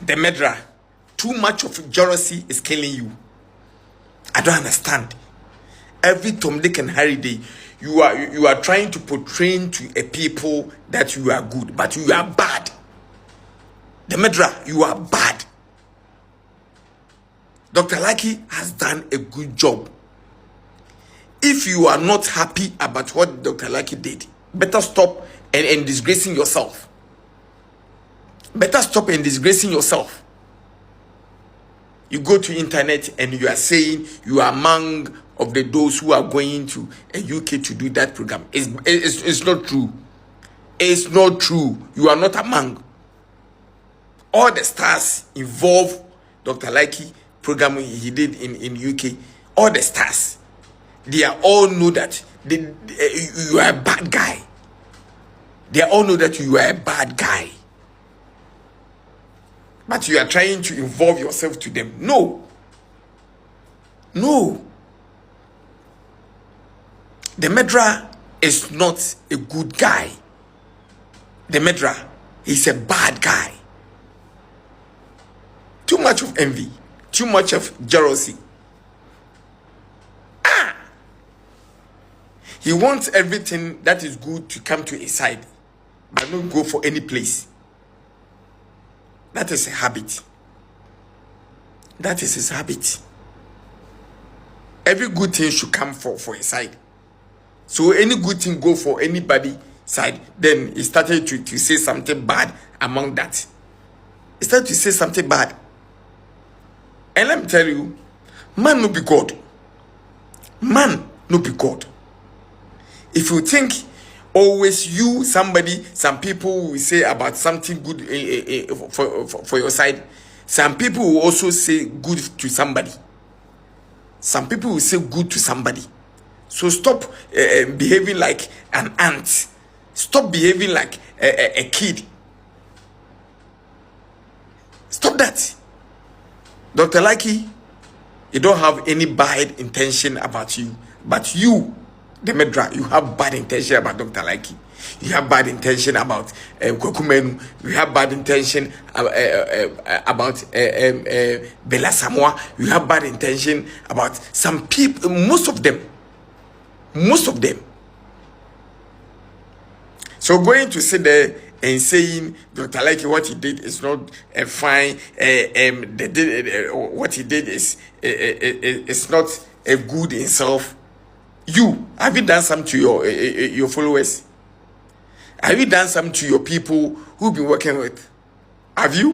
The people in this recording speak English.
The Medra, too much of jealousy is killing you. I don't understand. Every Tom, Dick, and Harry day, you are trying to portray to a people that you are good, but you are bad. The Medra, you are bad. Dr. Lucky has done a good job. If you are not happy about what Dr. Lucky did, better stop and disgracing yourself. Better stop and disgracing yourself. You go to internet and you are saying you are among of those who are going to a UK to do that program. It's not true. It's not true. You are not among. All the stars involved Dr. Lucky program he did in UK. All the stars, they all know that you are a bad guy. They all know that you are a bad guy. But you are trying to involve yourself to them. No. No. The Medra is not a good guy. The Medra is a bad guy. Too much of envy. Too much of jealousy. He wants everything that is good to come to his side, but not go for any place. That is a habit. That is his habit. Every good thing should come for his side. So any good thing go for anybody side, then he started to say something bad among that. He started to say something bad. And let me tell you, man no be God. Man no be God. If you think always you, somebody, some people will say about something good for your side, some people will also say good to somebody. Some people will say good to somebody. So stop behaving like an ant. Stop behaving like a kid. Stop that. Dr. Lucky, you don't have any bad intention about you. But you, the Medra, you have bad intention about Dr. Lucky. You have bad intention about Kokumenu. You have bad intention about Bella Samoa. You have bad intention about some people, most of them. Most of them. So going to sit there and saying Dr. Lucky what he did is not fine. What he did is not a good in itself. You have you done something to your followers? Have you done something to your people who've been working with? Have you?